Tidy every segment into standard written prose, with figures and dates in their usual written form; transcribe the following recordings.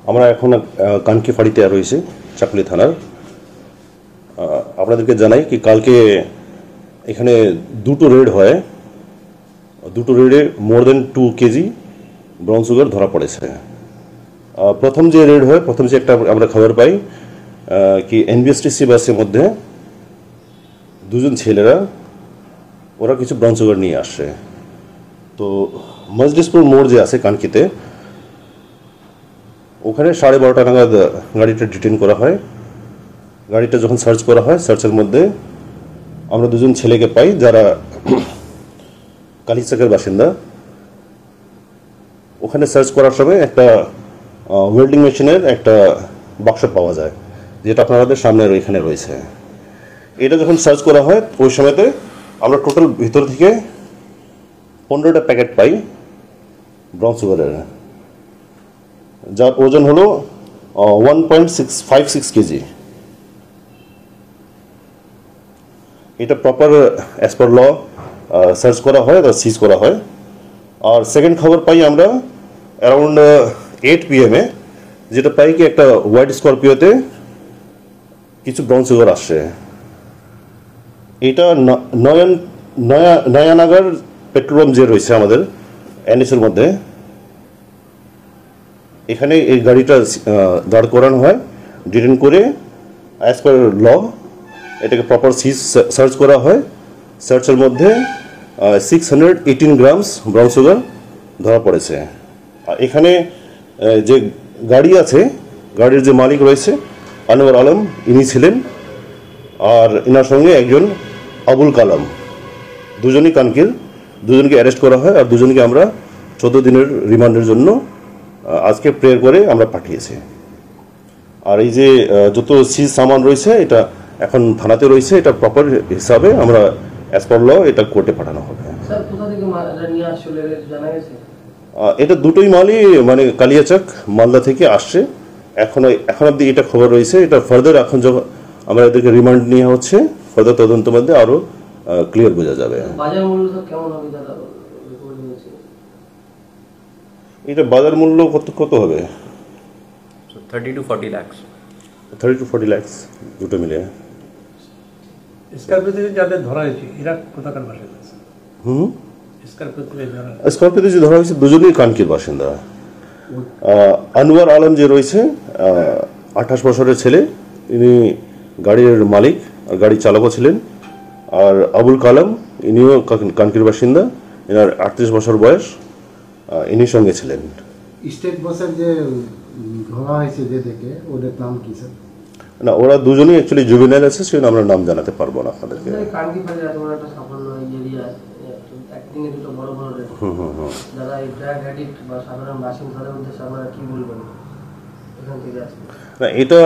আমরা এখন কানকি ফাঁড়িতে রয়েছে চাকুলি থানার। আপনাদেরকে জানাই কি কালকে এখানে দুটো রেড হয়, দুটো রেডে মোর দেন 2 কেজি ব্রাউন সুগার ধরা পড়েছে। প্রথম যে রেড হয়, প্রথম যে একটা আমরা খবর পাই কি এনবিএসটিসি বাসের মধ্যে দুজন ছেলেরা ওরা কিছু ব্রাউন সুগার নিয়ে আসে। তো মজলিসপুর মোড় যে আছে কানকিতে, ওখানে 12:30 নাগাদ গাড়িটা ডিটেন করা হয়। গাড়িটা যখন সার্চ করা হয়, সার্চের মধ্যে আমরা দুজন ছেলেকে পাই যারা কালিচাকের বাসিন্দা। ওখানে সার্চ করার সময় একটা ওয়েল্ডিং মেশিনের একটা বাক্স পাওয়া যায়, যেটা আপনাদের সামনে এখানে রয়েছে। এটা যখন সার্চ করা হয় ওই সময়তে আমরা টোটাল ভিতর থেকে 15টা প্যাকেট পাই ব্রাউন সুগারের, যার ওজন হলো 1.656 কেজি। এটা প্রপার অ্যাজ পার ল সার্চ করা হয় বা সিজ করা হয়। আর সেকেন্ড খবর পাই আমরা অ্যারাউন্ড 8 PM, যেটা পাই কি একটা হোয়াইট স্করপিওতে কিছু ব্রাউন সুগার আসছে। এটা নয়ানগর পেট্রোল পাম্প যে রয়েছে আমাদের এনএসের মধ্যে, এখানে এই গাড়িটা দাঁড় করানো হয়, ডিটেন করে অ্যাজ পার ল এটাকে প্রপার সার্চ করা হয়। সার্চের মধ্যে 618 গ্রামস ব্রাউন সুগার ধরা পড়েছে। আর এখানে যে গাড়ি আছে, গাড়ির যে মালিক রয়েছে আনোয়ার আলম, ইনি ছিলেন, আর এনার সঙ্গে একজন আবুল কালাম, দুজনই কানকির। দুজনকে অ্যারেস্ট করা হয় আর দুজনকে আমরা 14 দিনের রিমান্ডের জন্য আজকে প্রেয়ার করে আমরা পাঠিয়েছি। আর এই যে যত সিজ সামান রয়েছে এটা এখন থানাতে রয়েছে, এটা প্রপার হিসাবে আমরা অ্যাজ পার ল এটা কোর্টে পাঠানো হবে। এটা দুটোই মালই মানে কালিয়াচক মালদা থেকে আসছে। এখন অব্দি এটা খবর রয়েছে। এটা ফার্দার এখন যখন আমরা এদেরকে রিমান্ড নিয়ে হচ্ছে, ফার্দার তদন্ত মধ্যে আরো ক্লিয়ার বোঝা যাবে। এটা বাজার মূল্য কত হবে? 30 to 40 lakhs। 30 to 40 lakhs দুটো মিলে। স্করপিওতে যাদের ধরা হয়েছে এরা কোথাকার বাসিন্দা? স্করপিওতে যে ধরা হয়েছে দুজনেই কানকির বাসিন্দা। আনোয়ার আলম যে রয়েছে 28 বছরের ছেলে, ইনি গাড়ির মালিক আর গাড়ি চালকও ছিলেন। আর আবুল কালাম ইনিও কানকির বাসিন্দা, এনার 38 বছর বয়স, ইনি সঙ্গে ছিলেন। স্টেট বাসের যে ধরা হয়েছে যে দেখে ওদের নাম কি স্যার? না, ওরা দুজনেই অ্যাকচুয়ালি জুভেনাইল আছে, সেজন্য আমরা নাম জানাতে পারবো না আপনাদেরকে। না, এটা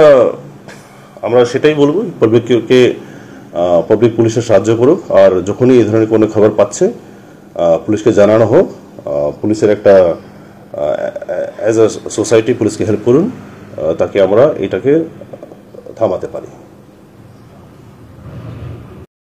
আমরা সেটাই বলবো, পাবলিক পুলিশের সাহায্য করুক। আর যখনই এই ধরনের কোনো খবর পাচ্ছে পুলিশকে জানানো হোক। পুলিশের একটা অ্যাজ আ সোসাইটি পুলিশকে হেল্প করুন, তাকে আমরা এটাকে থামাতে পারি।